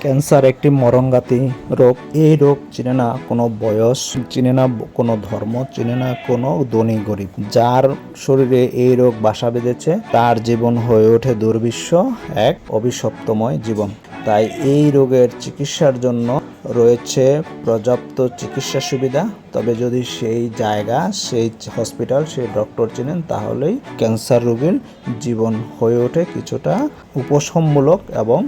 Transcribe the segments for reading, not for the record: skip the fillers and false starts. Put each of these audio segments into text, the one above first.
Cancer একটি মরণঘাতী রোগ। এই রোগ চিনে না কোনো বয়স, চিনে না কোনো ধর্ম, চিনে না কোনো ধনী গরিব। যার শরীরে এই রোগ বাসা বেঁধেছে তার জীবন হয়ে ওঠে দুর্বিষহ এক অভিশপ্তময় জীবন। তাই এই রোগের চিকিৎসার জন্য রয়েছে পর্যাপ্ত চিকিৎসা সুবিধা। তবে যদি সেই জায়গা, সেই হসপিটাল, সেই ডক্টর চিনেন, তাহলেই ক্যান্সার রোগীর জীবন হয়ে ওঠে কিছুটা উপশমমূলক এবং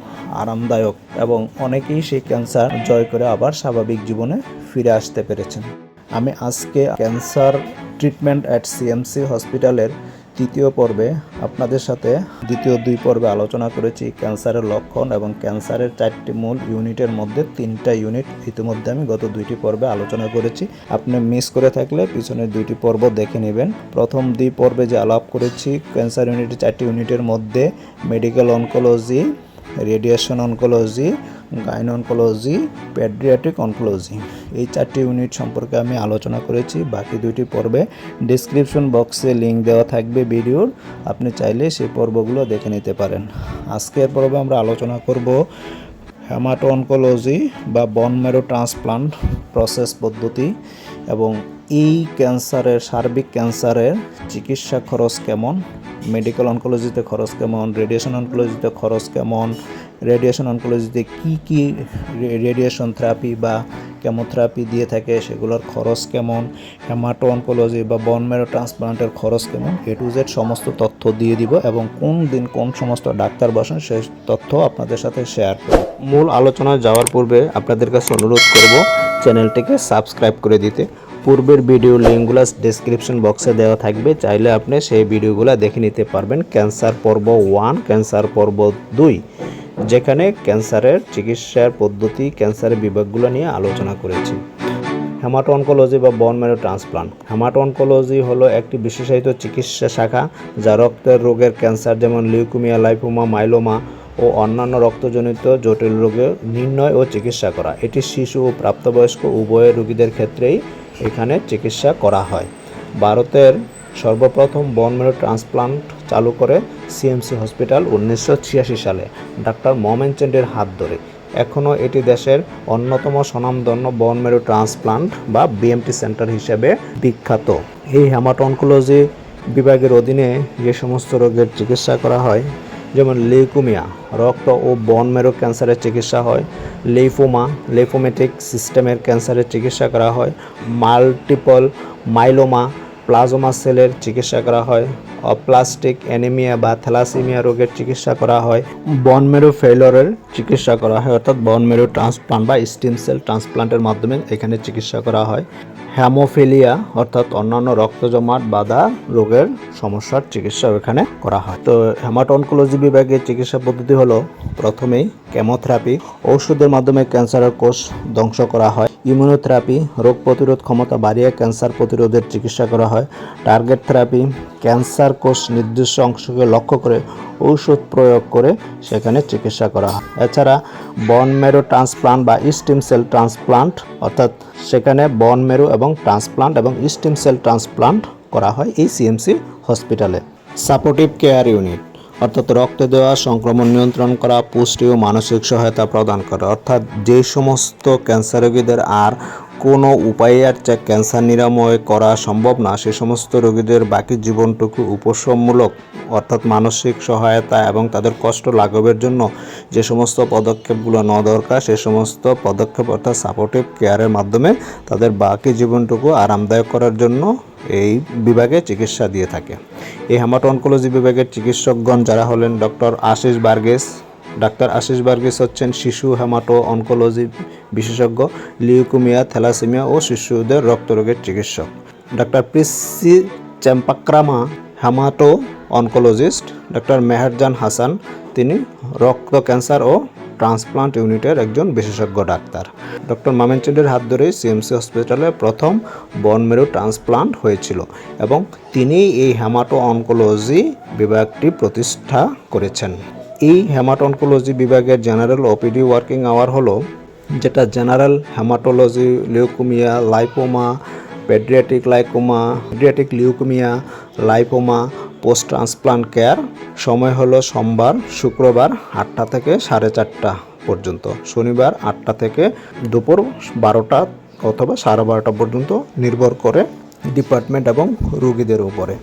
আরামদায়ক, এবং অনেকেই সেই ক্যান্সার জয় করে আবার স্বাভাবিক জীবনে ফিরে আসতে পেরেছেন। আমি আজকে ক্যান্সার ট্রিটমেন্ট অ্যাট সিএমসি হসপিটালের তৃতীয় পর্বে আপনাদের সাথে দ্বিতীয় দুই পর্বে আলোচনা করেছি ক্যান্সারের লক্ষণ এবং ক্যান্সারের 4টি মূল ইউনিটের মধ্যে 3টা ইউনিট ইতিমধ্যে আমি গত 2টি পর্বে আলোচনা করেছি। আপনি মিস করে থাকলে পিছনের 2টি পর্ব দেখে নেবেন। প্রথম 2 পর্বে যে আলাপ করেছি ক্যান্সার ইউনিটের 4টি ইউনিটের মধ্যে medical oncology, radiation oncology, gynae oncology, paediatric oncology, এই 4টি ইউনিট সম্পর্কে আমি আলোচনা করেছি। বাকি 2টি পর্বে ডেসক্রিপশন বক্সে লিঙ্ক দেওয়া থাকবে ভিডিওর, আপনি চাইলে সেই পর্বগুলো দেখে নিতে পারেন। আজকের পর্বে আমরা আলোচনা করব হেমাটো অনকোলজি বা বোন ম্যারো ট্রান্সপ্লান্ট প্রসেস পদ্ধতি এবং এই ক্যান্সারের, সার্বিক ক্যান্সারের চিকিৎসা খরচ কেমন, মেডিকেল অনকোলজিতে খরচ কেমন, রেডিয়েশন অনকোলজিতে খরচ কেমন, রেডিয়েশন অনকোলজিতে কি রেডিয়েশন থেরাপি বা কেমোথেরাপি দিয়ে থাকে সেগুলোর খরচ কেমন, হেমাটো অনকোলজি বা বোন ম্যারো ট্রান্সপ্লান্টের খরচ কেমন, A to Z সমস্ত তথ্য দিয়ে দিব এবং কোন দিন কোন সমস্ত ডাক্তার বসেন সেই তথ্য আপনাদের সাথে শেয়ার করব। মূল আলোচনায় যাওয়ার পূর্বে আপনাদের কাছে অনুরোধ করব চ্যানেলটিকে সাবস্ক্রাইব করে দিতে। পূর্বের ভিডিও লিঙ্কগুলো ডেসক্রিপশন বক্সে দেওয়া থাকবে, চাইলে আপনি সেই ভিডিওগুলো দেখে নিতে পারবেন। ক্যান্সার পর্ব 1, ক্যান্সার পর্ব 2, যেখানে ক্যান্সারের চিকিৎসার পদ্ধতি, ক্যান্সারের বিভাগগুলো নিয়ে আলোচনা করেছি। হেমাটো অনকোলজি বা বোন ম্যারো ট্রান্সপ্লান্ট। হেমাটো অনকোলজি হলো একটি বিশেষায়িত চিকিৎসা শাখা যা রক্তের রোগের ক্যান্সার যেমন লিউকেমিয়া, লাইপোমা, মাইলোমা ও অন্যান্য রক্তজনিত জটিল রোগের নির্ণয় ও চিকিৎসা করা। এটি শিশু ও প্রাপ্তবয়স্ক উভয় রোগীদের ক্ষেত্রেই এখানে চিকিৎসা করা হয়। ভারতের সর্বপ্রথম বোন ম্যারো ট্রান্সপ্লান্ট চালু করে সিএমসি হসপিটাল 1986 সালে ডাক্তার মোমেনচান্দের হাত ধরে। এখনও এটি দেশের অন্যতম স্বনামধন্য বোন ম্যারো ট্রান্সপ্লান্ট বা বিএমটি সেন্টার হিসেবে বিখ্যাত। এই হেমাটো অনকোলজি বিভাগের অধীনে যে সমস্ত রোগের চিকিৎসা করা হয়, যেমন লিউকেমিয়া, রক্ত ও বোন ম্যারো ক্যান্সারের চিকিৎসা হয়, লিম্ফোমা, লিম্ফোমেটিক সিস্টেমের ক্যান্সারের চিকিৎসা করা হয়, মাল্টিপল মাইলোমা, প্লাজমা সেলের চিকিৎসা করা হয়, অপ্লাস্টিক অ্যানিমিয়া বা থ্যালাসেমিয়া রোগের চিকিৎসা করা হয়, বোন ম্যারো ফেইলিওরের চিকিৎসা করা হয়, অর্থাৎ বোন ম্যারো ট্রান্সপ্লান্ট বা স্টেম সেল ট্রান্সপ্লান্টের মাধ্যমে এখানে চিকিৎসা করা হয়, হ্যামোফিলিয়া অর্থাৎ অন্যান্য রক্ত জমাট বাঁধা রোগের সমস্যার চিকিৎসা এখানে করা হয়। তো হেমাটো অনকোলজি বিভাগের চিকিৎসা পদ্ধতি হলো প্রথমেই কেমোথেরাপি, ঔষধের মাধ্যমে ক্যান্সারের কোষ ধ্বংস করা হয়, ইমিউনোথেরাপি, রোগ প্রতিরোধ ক্ষমতা বাড়িয়ে ক্যান্সার প্রতিরোধের চিকিৎসা করা হয়, টার্গেট থেরাপি, ক্যান্সার কোষ নির্দিষ্ট অংশকে লক্ষ্য করে ঔষধ প্রয়োগ করে সেখানে চিকিৎসা করা হয়। এছাড়া বোন ম্যারো ট্রান্সপ্লান্ট বা স্টেম সেল ট্রান্সপ্লান্ট, অর্থাৎ সেখানে বোন ম্যারো এবং ট্রান্সপ্লান্ট এবং স্টেম সেল ট্রান্সপ্লান্ট করা হয় এই সিএমসি হসপিটালে। সাপোর্টিভ কেয়ার ইউনিট, অর্থাৎ রক্ত দেওয়া, সংক্রমণ নিয়ন্ত্রণ করা, পুষ্টি ও মানসিক সহায়তা প্রদান করা, অর্থাৎ যে সমস্ত ক্যান্সার রোগীদের আর কোনো উপায়ে আর ক্যান্সার নিরাময় করা সম্ভব না, সে সমস্ত রোগীদের বাকি জীবনটুকু উপশমমূলক অর্থাৎ মানসিক সহায়তা এবং তাদের কষ্ট লাঘবের জন্য যে সমস্ত পদক্ষেপগুলো নেওয়া দরকার সে সমস্ত পদক্ষেপ অর্থাৎ সাপোর্টিভ কেয়ারের মাধ্যমে তাদের বাকি জীবনটুকু আরামদায়ক করার জন্য এই বিভাগে চিকিৎসা দিয়ে থাকে। এই হেমাটো অনকোলজি বিভাগের চিকিৎসকগণ যারা হলেন ডক্টর আশিস বার্গেস। ডাক্তার আশিস বার্গেস হচ্ছেন শিশু হেমাটো অনকোলজি বিশেষজ্ঞ, লিউকেমিয়া, থ্যালাসেমিয়া ও শিশুদের রক্তরোগের চিকিৎসক। ডাক্তার প্রিসি চেম্পাক্রামা hemato oncologist. Doctor Meherjan Hasan, তিনি রক্ত ক্যান্সার ও ট্রান্সপ্লান্ট ইউনিটের একজন বিশেষজ্ঞ ডাক্তার। ডক্টর মোমেনচান্দের হাত ধরেই সিএমসি হসপিটালে প্রথম বোন ম্যারো ট্রান্সপ্লান্ট হয়েছিল এবং তিনি এই হেমাটো অনকোলজি বিভাগটি প্রতিষ্ঠা করেছেন। এই হেমাটো অনকোলজি বিভাগের জেনারেল ওপিডি ওয়ার্কিং আওয়ার হলো, যেটা general haematology, leukaemia, lipoma, paediatric leukaemia, lipoma, post transplant care. সময় হলো সোমবার, শুক্রবার 8টা থেকে 4:30, পর্যন্ত, শনিবার 8টা থেকে দুপুর 12টা অথবা 12:30 পর্যন্ত, নির্ভর করে ডিপার্টমেন্ট এবং রোগীদের উপরে।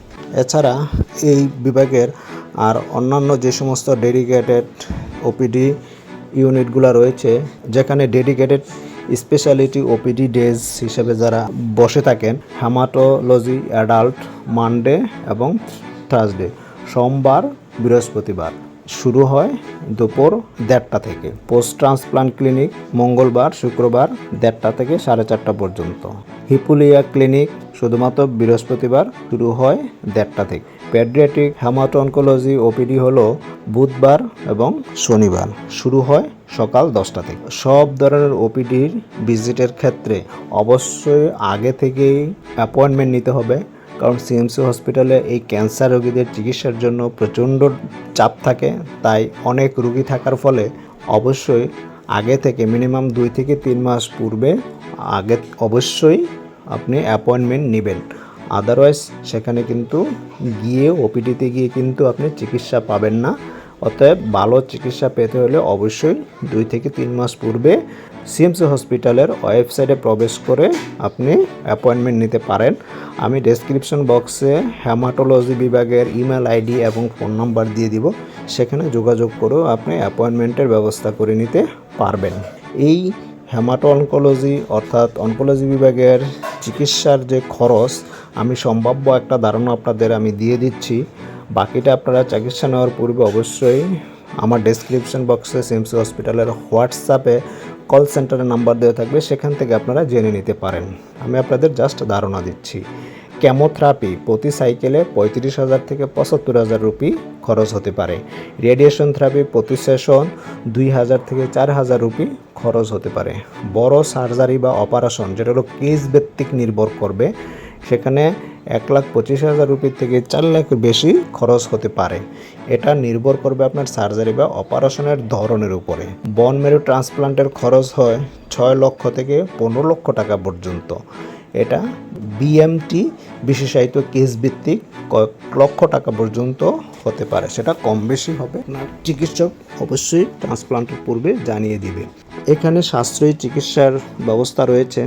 এছাড়া এই বিভাগের আর অন্যান্য যে সমস্ত ডেডিকেটেড ওপিডি ইউনিটগুলো রয়েছে, যেখানে ডেডিকেটেড স্পেশালিটি ওপিডি ডেজ হিসেবে যারা বসে থাকেন, হেমাটোলজি অ্যাডাল্ট মানডে এবং থার্সডে, সোমবার বৃহস্পতিবার, শুরু হয় দুপুর 1:30টা থেকে। পোস্ট ট্রান্সপ্লান্ট ক্লিনিক মঙ্গলবার শুক্রবার 1:30টা থেকে 4:30 পর্যন্ত। হিপুলিয়া ক্লিনিক শুধুমাত্র বৃহস্পতিবার, শুরু হয় 1:30টা থেকে। পেডিয়াট্রিক হেমাটো অনকোলজি ওপিডি হলো বুধবার এবং শনিবার, শুরু হয় সকাল 10টা থেকে। সব ধরনের ওপিডির ভিজিটের ক্ষেত্রে অবশ্যই আগে থেকেই অ্যাপয়েন্টমেন্ট নিতে হবে, কারণ সিএমসি হসপিটালে এই ক্যান্সার রোগীদের চিকিৎসার জন্য প্রচণ্ড চাপ থাকে। তাই অনেক রোগী থাকার ফলে অবশ্যই আগে থেকে মিনিমাম 2 থেকে 3 মাস পূর্বে আগে অবশ্যই আপনি অ্যাপয়েন্টমেন্ট নেবেন। আদারওয়াইজ সেখানে কিন্তু গিয়ে ওপিডিতে গিয়ে কিন্তু আপনি চিকিৎসা পাবেন না। অতএব ভালো চিকিৎসা পেতে হলে অবশ্যই 2 থেকে 3 মাস পূর্বে সিএমসি হসপিটালের ওয়েবসাইটে প্রবেশ করে আপনি অ্যাপয়েন্টমেন্ট নিতে পারেন। আমি ডেসক্রিপশন বক্সে হেমাটোলজি বিভাগের ইমেল আইডি এবং ফোন নাম্বার দিয়ে দিব, সেখানে যোগাযোগ করেও আপনি অ্যাপয়েন্টমেন্টের ব্যবস্থা করে নিতে পারবেন। এই হেমাটো অনকোলজি অর্থাৎ অনকোলজি বিভাগের চিকিৎসার যে খরচ, আমি সম্ভাব্য একটা ধারণা আপনাদের আমি দিয়ে দিচ্ছি। বাকিটা আপনারা চিকিৎসা নেওয়ার পূর্বে অবশ্যই আমার ডেসক্রিপশন বক্সে সিএমসি হসপিটালের হোয়াটসঅ্যাপে কল সেন্টারের নাম্বার দেওয়া থাকবে, সেখান থেকে আপনারা জেনে নিতে পারেন। আমি আপনাদের জাস্ট ধারণা দিচ্ছি। কেমোথেরাপি প্রতি সাইকেলে 35,000 থেকে 75,000 রুপি খরচ হতে পারে। রেডিয়েশন থেরাপি প্রতি সেশন 2,000 থেকে 4,000 রুপি খরচ হতে পারে। বড় সার্জারি বা অপারেশন, যেটা হলো কেস ভিত্তিক নির্ভর করবে, সেখানে 1,25,000 রুপি থেকে 4 লাখের বেশি খরচ হতে পারে। এটা নির্ভর করবে আপনার সার্জারি বা অপারেশনের ধরনের উপরে। বোন ম্যারো ট্রান্সপ্লান্টের খরচ হয় 6 লক্ষ থেকে 15 লক্ষ টাকা পর্যন্ত। এটা বিএমটি বিশেষায়িত কেস ভিত্তিক কয়েক লক্ষ টাকা পর্যন্ত হতে পারে, সেটা কম বেশি হবে। আপনার চিকিৎসক অবশ্যই ট্রান্সপ্লান্টের পূর্বে জানিয়ে দিবে। এখানে সাশ্রয়ী চিকিৎসার ব্যবস্থা রয়েছে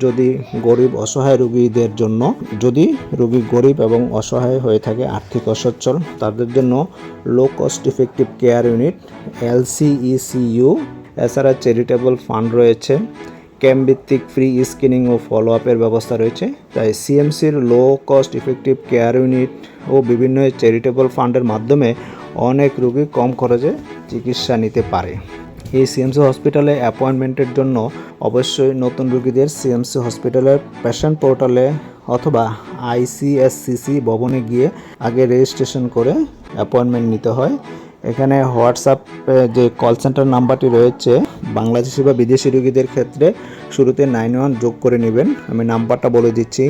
যদি গরিব অসহায় রোগীদের জন্য। যদি রোগী গরিব এবং অসহায় হয়ে থাকে, আর্থিক অসচ্ছল, তাদের জন্য low cost effective care unit LCECU, এছাড়া চ্যারিটেবল ফান্ড রয়েছে, ক্যাম্প ভিত্তিক ফ্রি স্ক্রিনিং ও ফলো আপের ব্যবস্থা রয়েছে। তাই সিএমসির low cost effective care unit ও বিভিন্ন চ্যারিটেবল ফান্ডের মাধ্যমে অনেক রোগী কম খরচে চিকিৎসা নিতে পারে। এই সিএমসি হসপিটালে অ্যাপয়েন্টমেন্টের জন্য অবশ্যই নতুন রোগীদের সিএমসি হসপিটালের পেশেন্ট পোর্টালে অথবা ICSCC ভবনে গিয়ে আগে রেজিস্ট্রেশন করে অ্যাপয়েন্টমেন্ট নিতে হয়। এখানে হোয়াটসঅ্যাপে যে কল সেন্টার নাম্বারটি রয়েছে, বাংলাদেশি বা বিদেশি রোগীদের ক্ষেত্রে শুরুতে 91 যোগ করে নেবেন। আমি নাম্বারটা বলে দিচ্ছি,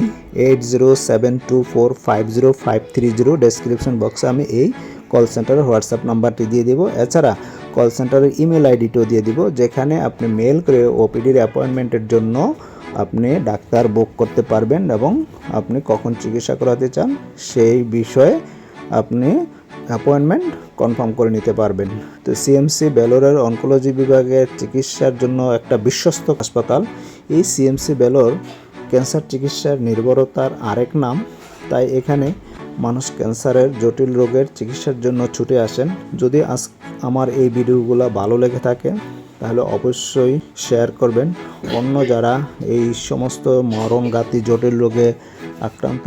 8072450530। ডেসক্রিপশন বক্সে আমি এই কল সেন্টারের হোয়াটসঅ্যাপ নাম্বারটি দিয়ে দেবো। এছাড়া কল সেন্টারের ইমেল আইডিটিও দিয়ে দিব, যেখানে আপনি মেল করে ওপিডির অ্যাপয়েন্টমেন্টের জন্য আপনি ডাক্তার বুক করতে পারবেন এবং আপনি কখন চিকিৎসা করাতে চান সেই বিষয়ে আপনি অ্যাপয়েন্টমেন্ট কনফার্ম করে নিতে পারবেন। তো সিএমসি বেলোরের অনকোলজি বিভাগের চিকিৎসার জন্য একটা বিশ্বস্ত হাসপাতাল। এই সিএমসি বেলোর ক্যান্সার চিকিৎসার নির্ভরতার আরেক নাম। তাই এখানে মানুষ ক্যান্সারের জটিল রোগের চিকিৎসার জন্য ছুটে আসেন। যদি আমার এই ভিডিওগুলো ভালো লেগে থাকে তাহলে অবশ্যই শেয়ার করবেন। অন্য যারা এই সমস্ত মরণঘাতী জটিল রোগে আক্রান্ত,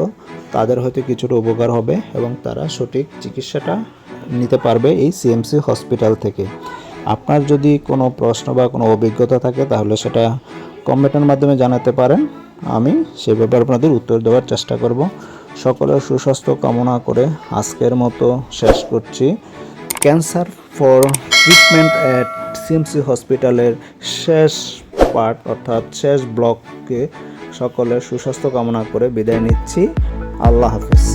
তাদের হয়তো কিছুটা উপকার হবে এবং তারা সঠিক চিকিৎসাটা নিতে পারবে এই সিএমসি হসপিটাল থেকে। আপনার যদি কোনো প্রশ্ন বা কোনো অভিজ্ঞতা থাকে তাহলে সেটা কমেন্টের মাধ্যমে জানাতে পারেন, আমি সে ব্যাপারে আপনাদের উত্তর দেওয়ার চেষ্টা করব। সকলের সুস্বাস্থ্য কামনা করে আজকের মতো শেষ করছি। Cancer for treatment at CMC হসপিটালের শেষ পার্ট অর্থাৎ শেষ ব্লককে সকলের সুস্বাস্থ্য কামনা করে বিদায় নিচ্ছি। আল্লাহ হাফেজ।